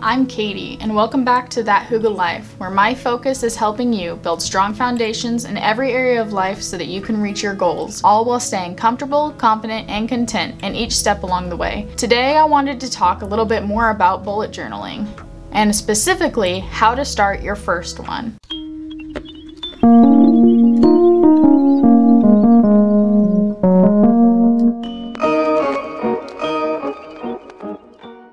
I'm Katie, and welcome back to That Hygge Life, where my focus is helping you build strong foundations in every area of life so that you can reach your goals, all while staying comfortable, confident, and content in each step along the way. Today, I wanted to talk a little bit more about bullet journaling, and specifically, how to start your first one.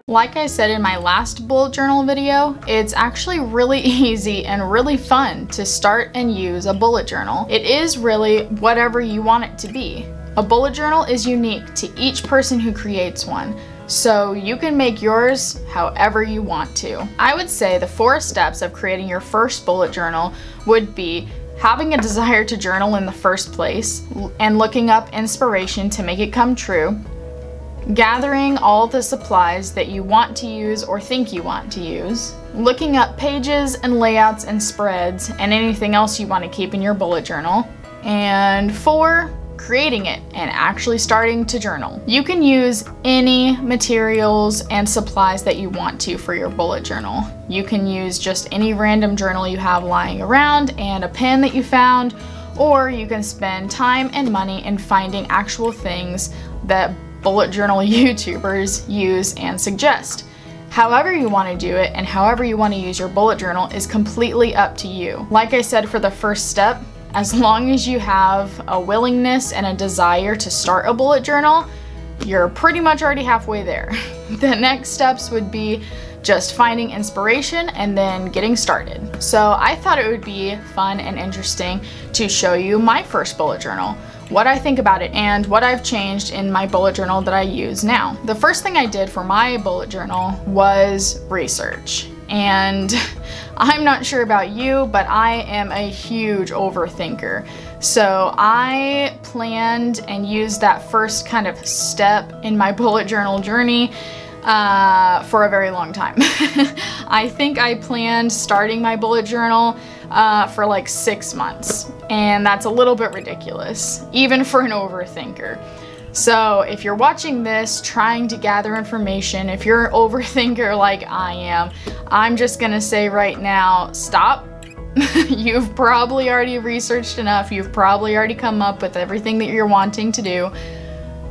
Like I said in my last bullet journal video, it's actually really easy and really fun to start and use a bullet journal. It is really whatever you want it to be. A bullet journal is unique to each person who creates one, so you can make yours however you want to. I would say the 4 steps of creating your first bullet journal would be having a desire to journal in the first place and looking up inspiration to make it come true, gathering all the supplies that you want to use or think you want to use, looking up pages and layouts and spreads and anything else you want to keep in your bullet journal, and 4, creating it and actually starting to journal. You can use any materials and supplies that you want to for your bullet journal. You can use just any random journal you have lying around and a pen that you found, or you can spend time and money in finding actual things that bullet journal YouTubers use and suggest. However you want to do it and however you want to use your bullet journal is completely up to you. Like I said for the first step, as long as you have a willingness and a desire to start a bullet journal, you're pretty much already halfway there. The next steps would be just finding inspiration and then getting started. So I thought it would be fun and interesting to show you my first bullet journal, what I think about it, and what I've changed in my bullet journal that I use now. The first thing I did for my bullet journal was research. And I'm not sure about you, but I am a huge overthinker. So I planned and used that first kind of step in my bullet journal journey for a very long time. I think I planned starting my bullet journal for like 6 months, and that's a little bit ridiculous, even for an overthinker. So if you're watching this trying to gather information, if you're an overthinker like I am, I'm just gonna say right now, stop. You've probably already researched enough, you've probably already come up with everything that you're wanting to do,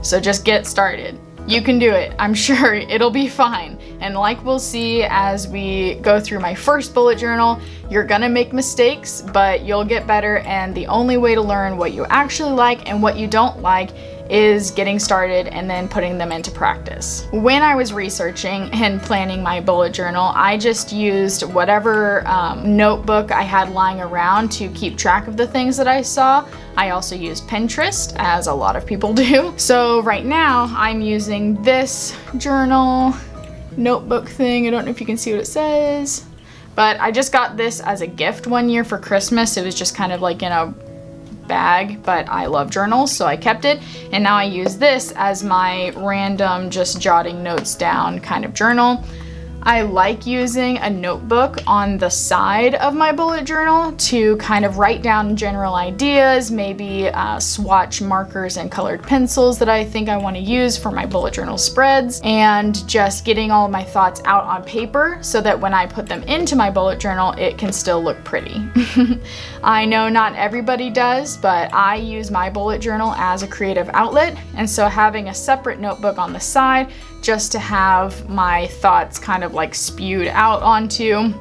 so just get started. You can do it. I'm sure it'll be fine. And like we'll see as we go through my first bullet journal, you're gonna make mistakes, but you'll get better, and the only way to learn what you actually like and what you don't like is getting started and then putting them into practice. When I was researching and planning my bullet journal, I just used whatever notebook I had lying around to keep track of the things that I saw. I also used Pinterest, as a lot of people do. So right now I'm using this journal notebook thing. I don't know if you can see what it says, but I just got this as a gift one year for Christmas. It was just kind of like in a bag, but I love journals, so I kept it, and now I use this as my random just jotting notes down kind of journal. I like using a notebook on the side of my bullet journal to kind of write down general ideas, maybe swatch markers and colored pencils that I think I want to use for my bullet journal spreads, and just getting all of my thoughts out on paper so that when I put them into my bullet journal, it can still look pretty. I know not everybody does, but I use my bullet journal as a creative outlet, and so having a separate notebook on the side just to have my thoughts kind of like spewed out onto,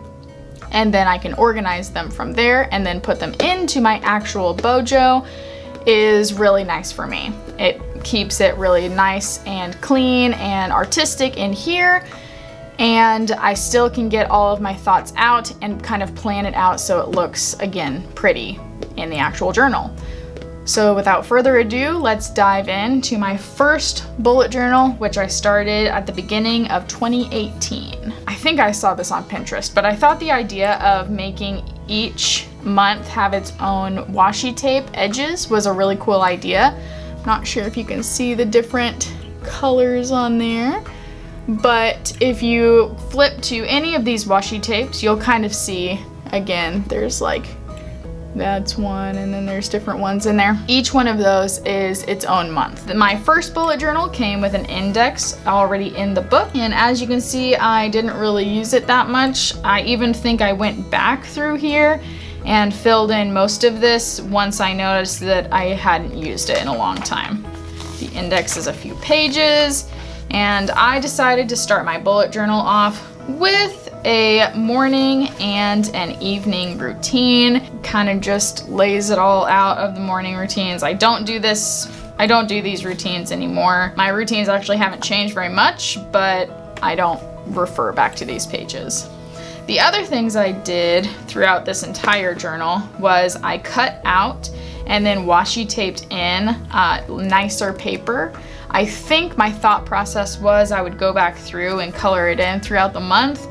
and then I can organize them from there and then put them into my actual BUJO is really nice for me. It keeps it really nice and clean and artistic in here, and I still can get all of my thoughts out and kind of plan it out so it looks, again, pretty in the actual journal. So without further ado, let's dive into my first bullet journal, which I started at the beginning of 2018. I think I saw this on Pinterest, but I thought the idea of making each month have its own washi tape edges was a really cool idea. I'm not sure if you can see the different colors on there, but if you flip to any of these washi tapes, you'll kind of see, again, there's like That's one, and then there's different ones in there. Each one of those is its own month. My first bullet journal came with an index already in the book, and as you can see, I didn't really use it that much. I even think I went back through here and filled in most of this once I noticed that I hadn't used it in a long time. The index is a few pages, and I decided to start my bullet journal off with a morning and an evening routine. Kind of just lays it all out of the morning routines. I don't do these routines anymore. My routines actually haven't changed very much, but I don't refer back to these pages. The other things I did throughout this entire journal was I cut out and then washi taped in nicer paper. I think my thought process was I would go back through and color it in throughout the month,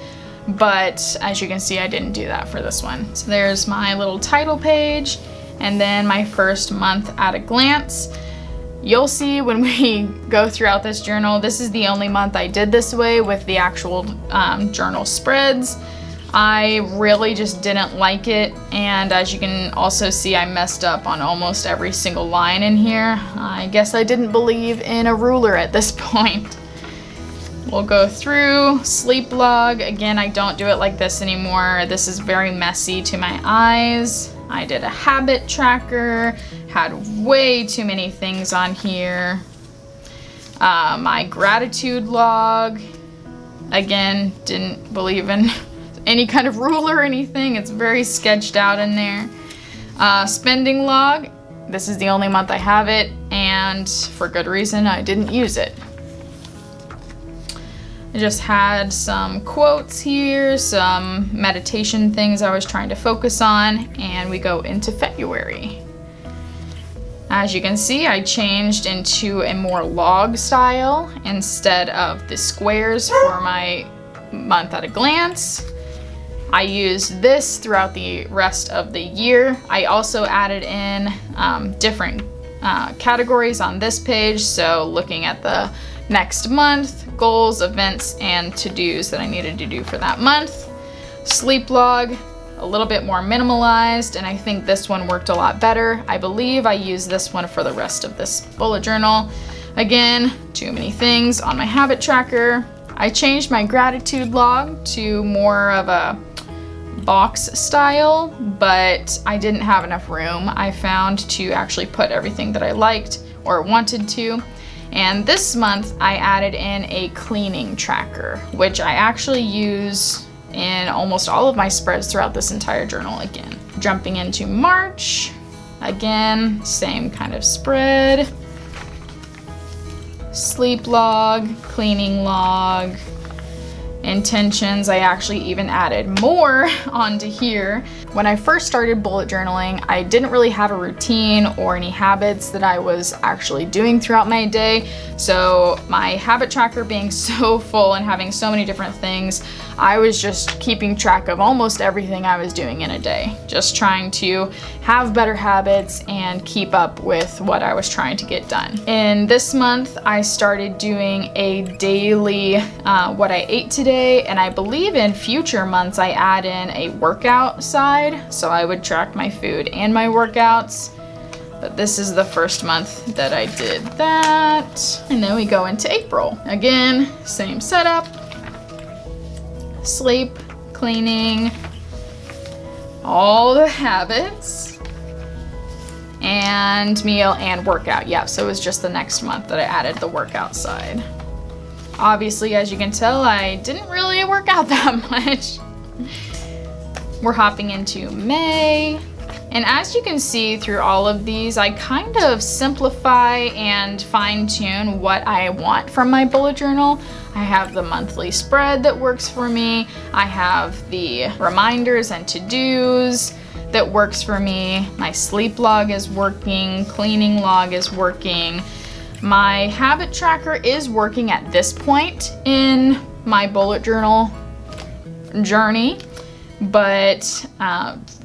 but as you can see, I didn't do that for this one. So there's my little title page, and then my first month at a glance. You'll see when we go throughout this journal, this is the only month I did this way with the actual journal spreads. I really just didn't like it, and as you can also see, I messed up on almost every single line in here. I guess I didn't believe in a ruler at this point. We'll go through sleep log. Again, I don't do it like this anymore. This is very messy to my eyes. I did a habit tracker, had way too many things on here. My gratitude log, again, didn't believe in any kind of rule or anything. It's very sketched out in there. Spending log, this is the only month I have it, and for good reason, I didn't use it. I just had some quotes here, some meditation things I was trying to focus on, and we go into February. As you can see, I changed into a more log style instead of the squares for my month at a glance. I used this throughout the rest of the year. I also added in different categories on this page, so looking at the next month, goals, events, and to-dos that I needed to do for that month. Sleep log, a little bit more minimalized, and I think this one worked a lot better. I believe I used this one for the rest of this bullet journal. Again, too many things on my habit tracker. I changed my gratitude log to more of a box style, but I didn't have enough room, I found, to actually put everything that I liked or wanted to. And this month I added in a cleaning tracker, which I actually use in almost all of my spreads throughout this entire journal again. Jumping into March, again, same kind of spread. Sleep log, cleaning log, intentions. I actually even added more onto here. When I first started bullet journaling, I didn't really have a routine or any habits that I was actually doing throughout my day. So my habit tracker being so full and having so many different things, I was just keeping track of almost everything I was doing in a day. Just trying to have better habits and keep up with what I was trying to get done. In this month, I started doing a daily what I ate today, and I believe in future months I add in a workout side, so I would track my food and my workouts. But this is the first month that I did that. And then we go into April. Again, same setup. Sleep, cleaning, all the habits, and meal and workout. Yeah, so it was just the next month that I added the workout side. Obviously, as you can tell, I didn't really work out that much. We're hopping into May. And as you can see through all of these, I kind of simplify and fine-tune what I want from my bullet journal. I have the monthly spread that works for me. I have the reminders and to-dos that works for me. My sleep log is working, cleaning log is working. My habit tracker is working at this point in my bullet journal journey. But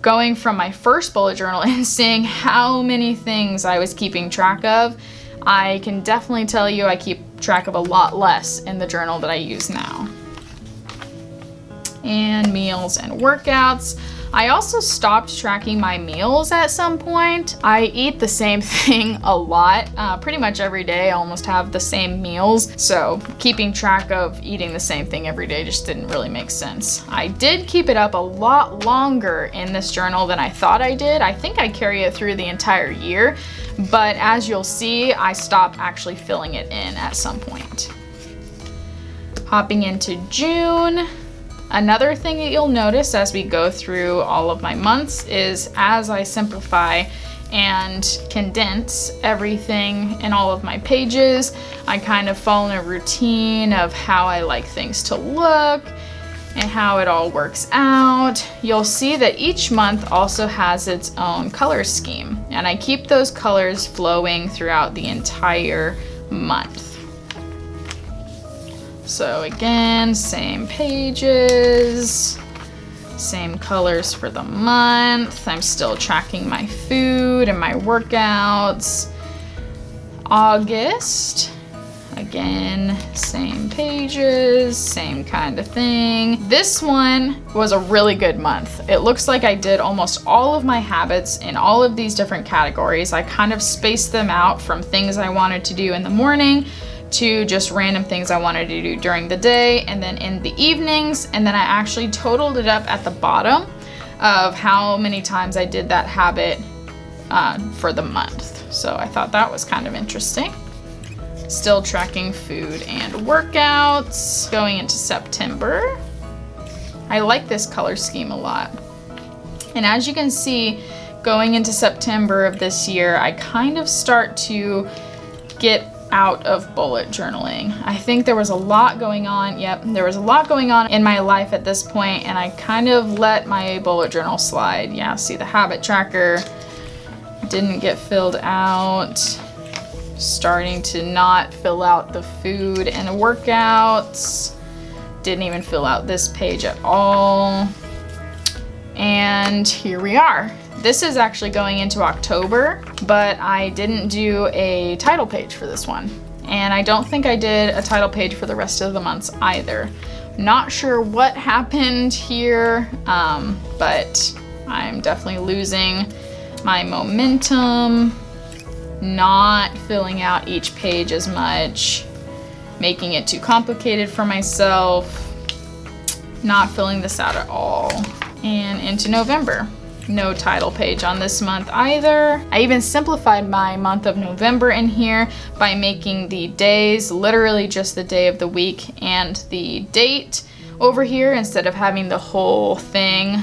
going from my first bullet journal and seeing how many things I was keeping track of, I can definitely tell you I keep track of a lot less in the journal that I use now. And meals and workouts. I also stopped tracking my meals at some point. I eat the same thing a lot. Pretty much every day I almost have the same meals. So keeping track of eating the same thing every day just didn't really make sense. I did keep it up a lot longer in this journal than I thought I did. I think I carry it through the entire year, but as you'll see, I stopped actually filling it in at some point. Hopping into June. Another thing that you'll notice as we go through all of my months is as I simplify and condense everything in all of my pages, I kind of fall in a routine of how I like things to look and how it all works out. You'll see that each month also has its own color scheme, and I keep those colors flowing throughout the entire month. So again, same pages, same colors for the month. I'm still tracking my food and my workouts. August, again, same pages, same kind of thing. This one was a really good month. It looks like I did almost all of my habits in all of these different categories. I kind of spaced them out from things I wanted to do in the morning to just random things I wanted to do during the day and then in the evenings, and then I actually totaled it up at the bottom of how many times I did that habit for the month. So I thought that was kind of interesting. Still tracking food and workouts. Going into September. I like this color scheme a lot. And as you can see, going into September of this year, I kind of start to get out of bullet journaling. I think there was a lot going on. Yep, there was a lot going on in my life at this point, and I kind of let my bullet journal slide. Yeah, see the habit tracker didn't get filled out. Starting to not fill out the food and workouts. Didn't even fill out this page at all. And here we are. This is actually going into October, but I didn't do a title page for this one. And I don't think I did a title page for the rest of the months either. Not sure what happened here, but I'm definitely losing my momentum, not filling out each page as much, making it too complicated for myself, not filling this out at all. And into November. No title page on this month either. I even simplified my month of November in here by making the days literally just the day of the week and the date over here instead of having the whole thing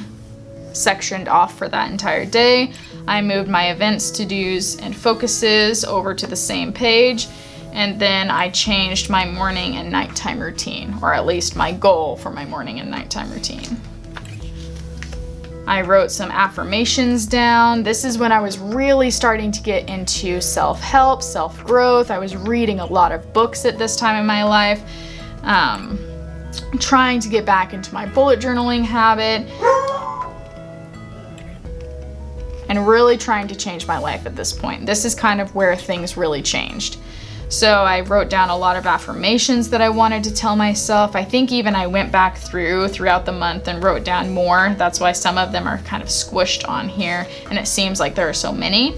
sectioned off for that entire day. I moved my events, to-dos, and focuses over to the same page, and then I changed my morning and nighttime routine, or at least my goal for my morning and nighttime routine. I wrote some affirmations down. This is when I was really starting to get into self-help, self-growth. I was reading a lot of books at this time in my life, trying to get back into my bullet journaling habit, and really trying to change my life at this point. This is kind of where things really changed. So I wrote down a lot of affirmations that I wanted to tell myself. I think even I went back throughout the month and wrote down more. That's why some of them are kind of squished on here, and it seems like there are so many.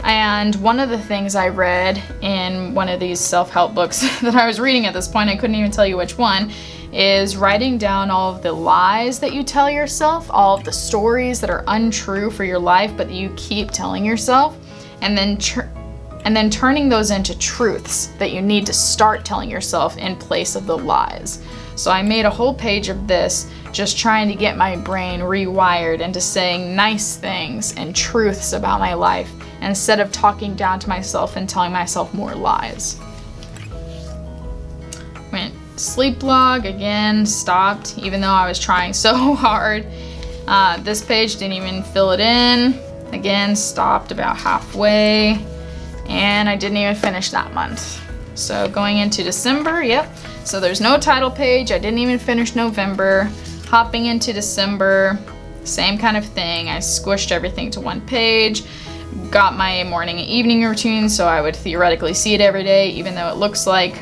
And one of the things I read in one of these self-help books that I was reading at this point, I couldn't even tell you which one, is writing down all of the lies that you tell yourself, all of the stories that are untrue for your life but that you keep telling yourself, and then turning those into truths that you need to start telling yourself in place of the lies. So I made a whole page of this, just trying to get my brain rewired into saying nice things and truths about my life instead of talking down to myself and telling myself more lies. Went sleep log, again, stopped, even though I was trying so hard. This page didn't even fill it in. Again, stopped about halfway. And I didn't even finish that month. So going into December, yep. So there's no title page. I didn't even finish November. Hopping into December, same kind of thing. I squished everything to one page. Got my morning and evening routine, so I would theoretically see it every day, even though it looks like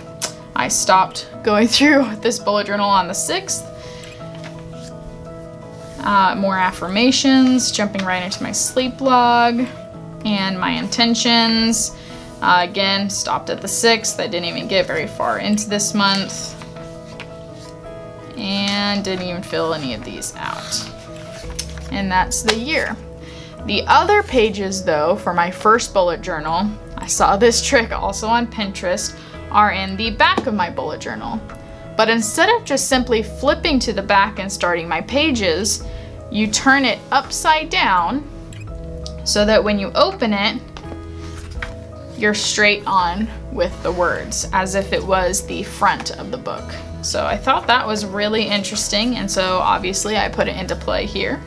I stopped going through this bullet journal on the 6th. More affirmations, jumping right into my sleep log, and my intentions. Again, stopped at the 6th. I didn't even get very far into this month. And didn't even fill any of these out. And that's the year. The other pages though, for my first bullet journal, I saw this trick also on Pinterest, are in the back of my bullet journal. But instead of just simply flipping to the back and starting my pages, you turn it upside down so that when you open it, you're straight on with the words, as if it was the front of the book. So I thought that was really interesting, and so obviously I put it into play here.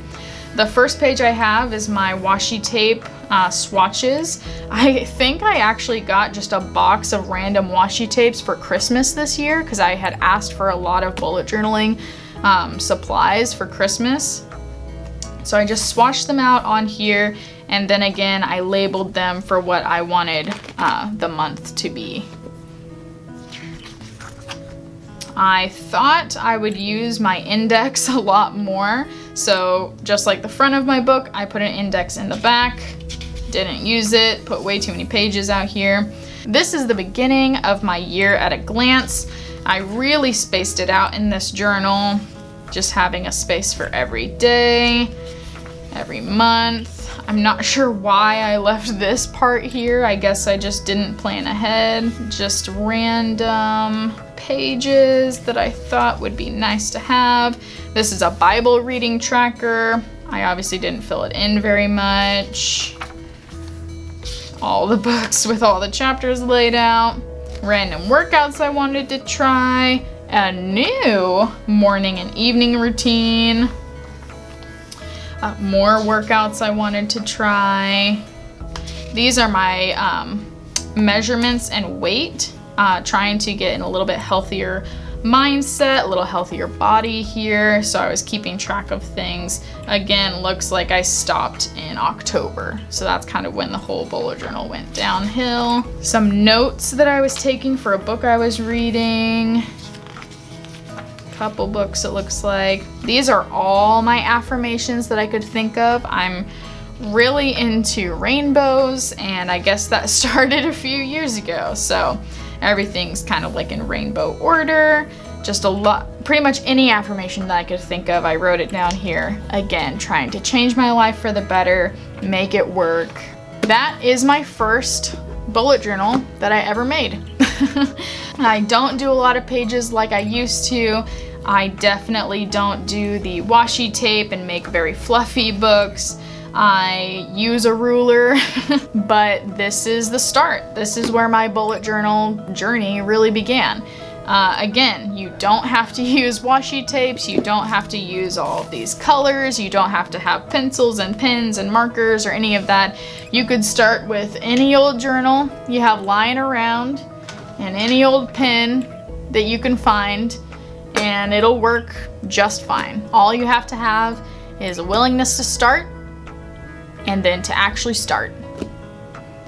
The first page I have is my washi tape swatches. I think I actually got just a box of random washi tapes for Christmas this year because I had asked for a lot of bullet journaling supplies for Christmas. So I just swatched them out on here, and then again I labeled them for what I wanted the month to be. I thought I would use my index a lot more, so just like the front of my book, I put an index in the back. Didn't use it, put way too many pages out here. This is the beginning of my year at a glance. I really spaced it out in this journal, just having a space for every day, every month. I'm not sure why I left this part here. I guess I just didn't plan ahead. Just random pages that I thought would be nice to have. This is a Bible reading tracker. I obviously didn't fill it in very much. All the books with all the chapters laid out. Random workouts I wanted to try. A new morning and evening routine. More workouts I wanted to try. These are my measurements and weight. Trying to get in a little bit healthier mindset, a little healthier body here. So I was keeping track of things. Again, looks like I stopped in October. So that's kind of when the whole bullet journal went downhill. Some notes that I was taking for a book I was reading. Couple books it looks like. These are all my affirmations that I could think of. I'm really into rainbows, and I guess that started a few years ago. So everything's kind of like in rainbow order. Just a lot, pretty much any affirmation that I could think of, I wrote it down here. Again, trying to change my life for the better, make it work. That is my first bullet journal that I ever made. I don't do a lot of pages like I used to. I definitely don't do the washi tape and make very fluffy books. I use a ruler, but this is the start. This is where my bullet journal journey really began. Again, you don't have to use washi tapes. You don't have to use all of these colors. You don't have to have pencils and pens and markers or any of that. You could start with any old journal you have lying around and any old pen that you can find, and it'll work just fine. All you have to have is a willingness to start and then to actually start.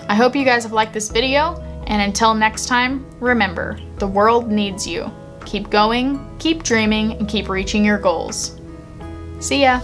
I hope you guys have liked this video, and until next time, remember, the world needs you. Keep going, keep dreaming, and keep reaching your goals. See ya!